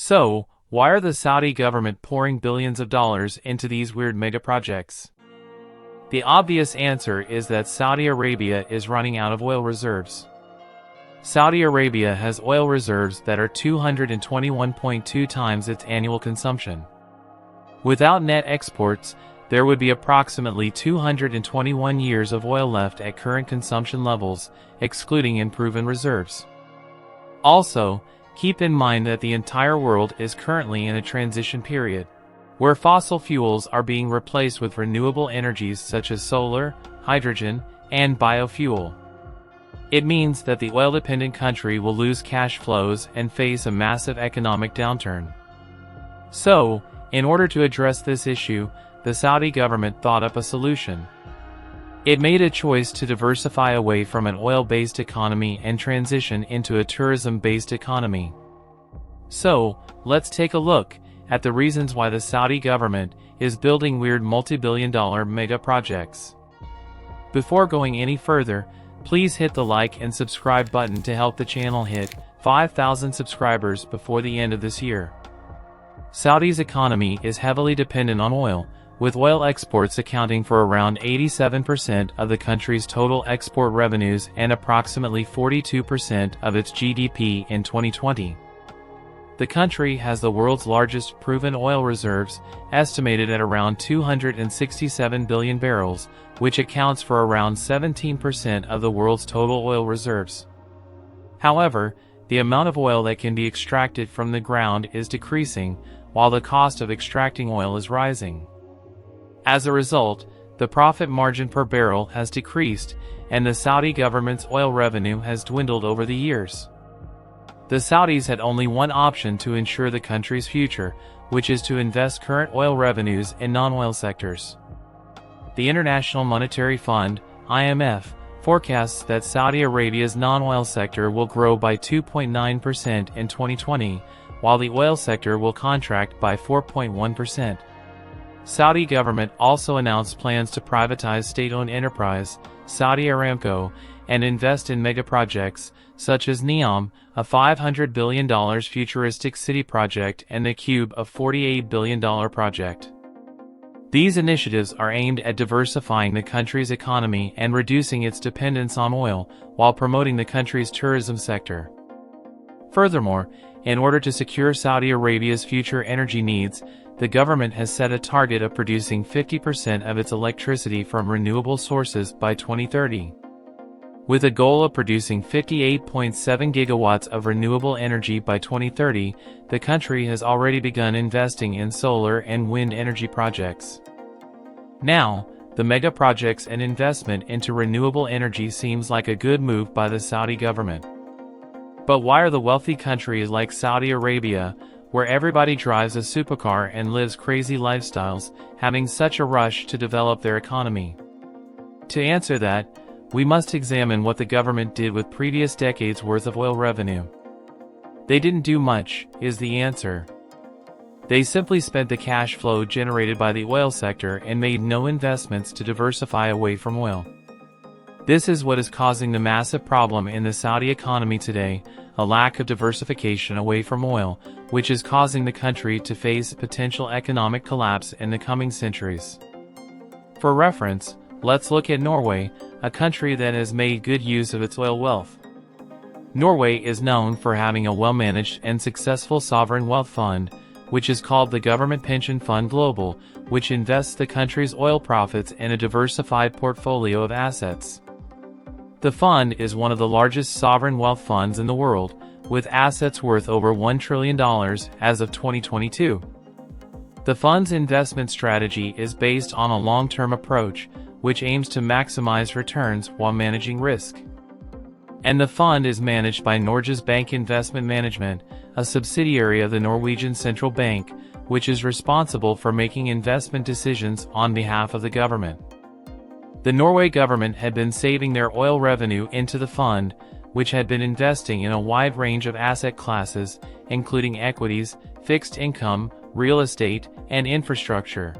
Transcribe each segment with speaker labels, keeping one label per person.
Speaker 1: So, why are the Saudi government pouring billions of dollars into these weird megaprojects? The obvious answer is that Saudi Arabia is running out of oil reserves. Saudi Arabia has oil reserves that are 221.2 times its annual consumption. Without net exports, there would be approximately 221 years of oil left at current consumption levels, excluding unproven reserves. Also, keep in mind that the entire world is currently in a transition period, where fossil fuels are being replaced with renewable energies such as solar, hydrogen, and biofuel. It means that the oil-dependent country will lose cash flows and face a massive economic downturn. So, in order to address this issue, the Saudi government thought up a solution. It made a choice to diversify away from an oil-based economy and transition into a tourism-based economy. So, let's take a look at the reasons why the Saudi government is building weird multi-billion-dollar mega projects. Before going any further, please hit the like and subscribe button to help the channel hit 5,000 subscribers before the end of this year. Saudi's economy is heavily dependent on oil, with oil exports accounting for around 87% of the country's total export revenues and approximately 42% of its GDP in 2020. The country has the world's largest proven oil reserves, estimated at around 267 billion barrels, which accounts for around 17% of the world's total oil reserves. However, the amount of oil that can be extracted from the ground is decreasing, while the cost of extracting oil is rising. As a result, the profit margin per barrel has decreased, and the Saudi government's oil revenue has dwindled over the years. The Saudis had only one option to ensure the country's future, which is to invest current oil revenues in non-oil sectors. The International Monetary Fund, IMF, forecasts that Saudi Arabia's non-oil sector will grow by 2.9% in 2020, while the oil sector will contract by 4.1%. Saudi government also announced plans to privatize state-owned enterprise, Saudi Aramco, and invest in megaprojects, such as NEOM, a $500 billion futuristic city project, and the Cube, a $48 billion project. These initiatives are aimed at diversifying the country's economy and reducing its dependence on oil, while promoting the country's tourism sector. Furthermore, in order to secure Saudi Arabia's future energy needs, the government has set a target of producing 50% of its electricity from renewable sources by 2030. With a goal of producing 58.7 gigawatts of renewable energy by 2030, the country has already begun investing in solar and wind energy projects. Now, the mega projects and investment into renewable energy seems like a good move by the Saudi government. But why are the wealthy countries like Saudi Arabia, where everybody drives a supercar and lives crazy lifestyles, having such a rush to develop their economy? To answer that, we must examine what the government did with previous decades' worth of oil revenue. They didn't do much, is the answer. They simply spent the cash flow generated by the oil sector and made no investments to diversify away from oil. This is what is causing the massive problem in the Saudi economy today, a lack of diversification away from oil, which is causing the country to face potential economic collapse in the coming centuries. For reference, let's look at Norway, a country that has made good use of its oil wealth. Norway is known for having a well-managed and successful sovereign wealth fund, which is called the Government Pension Fund Global, which invests the country's oil profits in a diversified portfolio of assets. The fund is one of the largest sovereign wealth funds in the world, with assets worth over $1 trillion as of 2022. The fund's investment strategy is based on a long-term approach, which aims to maximize returns while managing risk. And the fund is managed by Norges Bank Investment Management, a subsidiary of the Norwegian Central Bank, which is responsible for making investment decisions on behalf of the government. The Norway government had been saving their oil revenue into the fund, which had been investing in a wide range of asset classes, including equities, fixed income, real estate, and infrastructure.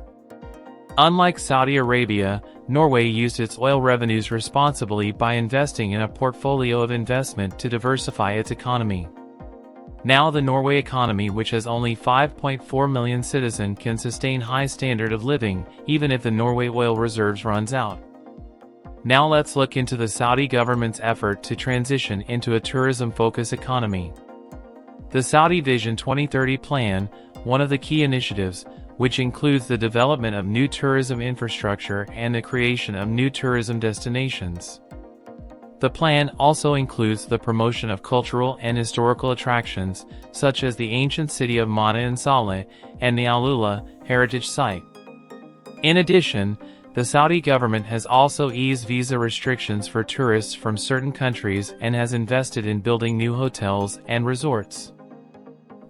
Speaker 1: Unlike Saudi Arabia, Norway used its oil revenues responsibly by investing in a portfolio of investment to diversify its economy. Now the Norway economy, which has only 5.4 million citizens, can sustain high standard of living, even if the Norway oil reserves runs out. Now let's look into the Saudi government's effort to transition into a tourism-focused economy. The Saudi Vision 2030 plan, one of the key initiatives, which includes the development of new tourism infrastructure and the creation of new tourism destinations. The plan also includes the promotion of cultural and historical attractions, such as the ancient city of Mana in Saleh and the Al-Ula heritage site. In addition, the Saudi government has also eased visa restrictions for tourists from certain countries and has invested in building new hotels and resorts.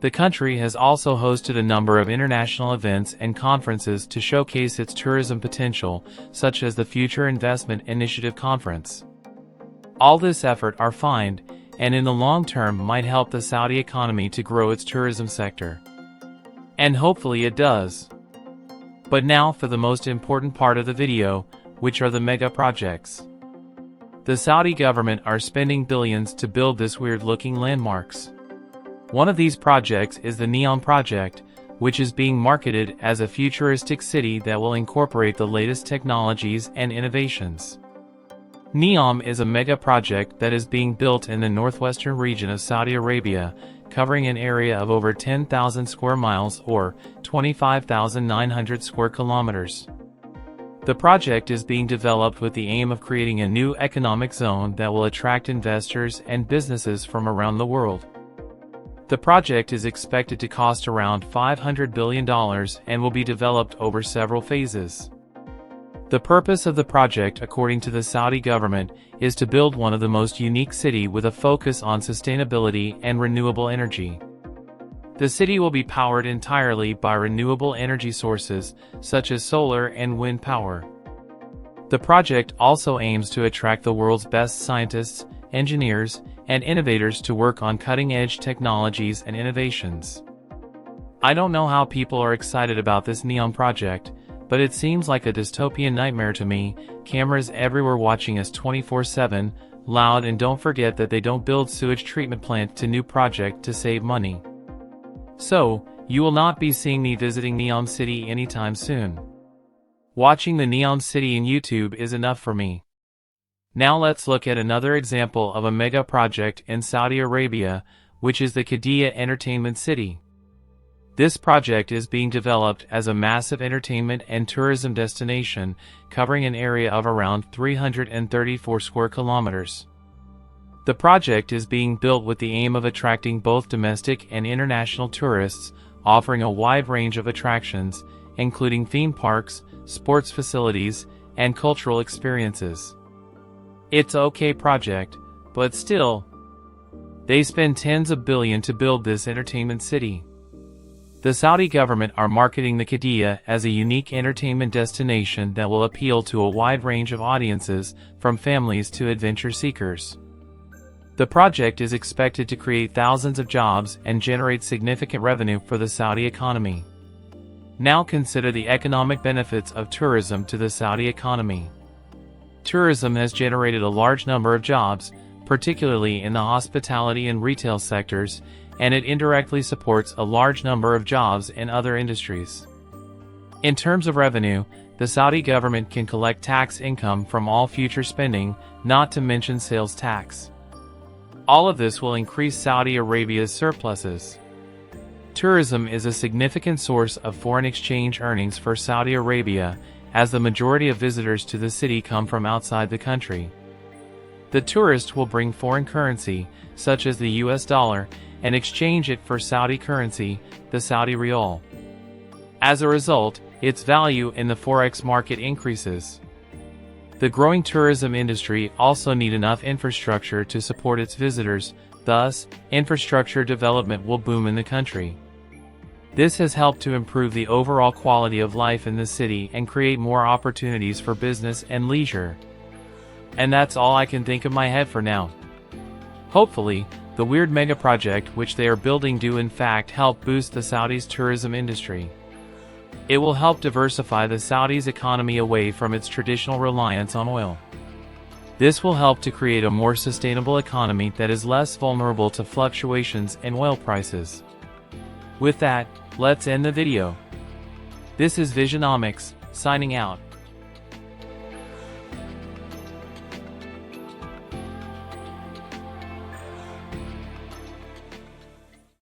Speaker 1: The country has also hosted a number of international events and conferences to showcase its tourism potential, such as the Future Investment Initiative Conference. All this effort are fine, and in the long term might help the Saudi economy to grow its tourism sector. And hopefully it does. But now for the most important part of the video, which are the mega projects. The Saudi government are spending billions to build this weird-looking landmarks. One of these projects is the Neom project, which is being marketed as a futuristic city that will incorporate the latest technologies and innovations. Neom is a mega project that is being built in the northwestern region of Saudi Arabia, covering an area of over 10,000 square miles or 25,900 square kilometers. The project is being developed with the aim of creating a new economic zone that will attract investors and businesses from around the world. The project is expected to cost around $500 billion and will be developed over several phases. The purpose of the project, according to the Saudi government, is to build one of the most unique cities with a focus on sustainability and renewable energy. The city will be powered entirely by renewable energy sources, such as solar and wind power. The project also aims to attract the world's best scientists, engineers, and innovators to work on cutting-edge technologies and innovations. I don't know how people are excited about this Neom project, but it seems like a dystopian nightmare to me. Cameras everywhere watching us 24/7, loud, and don't forget that they don't build sewage treatment plant to new project to save money. So, you will not be seeing me visiting Neom City anytime soon. Watching the Neom City in YouTube is enough for me. Now let's look at another example of a mega project in Saudi Arabia, which is the Qiddiya Entertainment City. This project is being developed as a massive entertainment and tourism destination, covering an area of around 334 square kilometers. The project is being built with the aim of attracting both domestic and international tourists, offering a wide range of attractions, including theme parks, sports facilities, and cultural experiences. It's okay project, but still, they spend tens of billions to build this entertainment city. The Saudi government are marketing the Qiddiya as a unique entertainment destination that will appeal to a wide range of audiences, from families to adventure seekers. The project is expected to create thousands of jobs and generate significant revenue for the Saudi economy. Now consider the economic benefits of tourism to the Saudi economy. Tourism has generated a large number of jobs, particularly in the hospitality and retail sectors, and it indirectly supports a large number of jobs in other industries. In terms of revenue, the Saudi government can collect tax income from all future spending, not to mention sales tax. All of this will increase Saudi Arabia's surpluses. Tourism is a significant source of foreign exchange earnings for Saudi Arabia, as the majority of visitors to the city come from outside the country. The tourist will bring foreign currency, such as the US dollar, and exchange it for Saudi currency, the Saudi riyal. As a result, its value in the forex market increases. The growing tourism industry also needs enough infrastructure to support its visitors, thus, infrastructure development will boom in the country. This has helped to improve the overall quality of life in the city and create more opportunities for business and leisure. And that's all I can think of my head for now. Hopefully, the weird mega project which they are building do in fact help boost the Saudis' tourism industry. It will help diversify the Saudis' economy away from its traditional reliance on oil. This will help to create a more sustainable economy that is less vulnerable to fluctuations in oil prices. With that, let's end the video. This is Visionomics, signing out.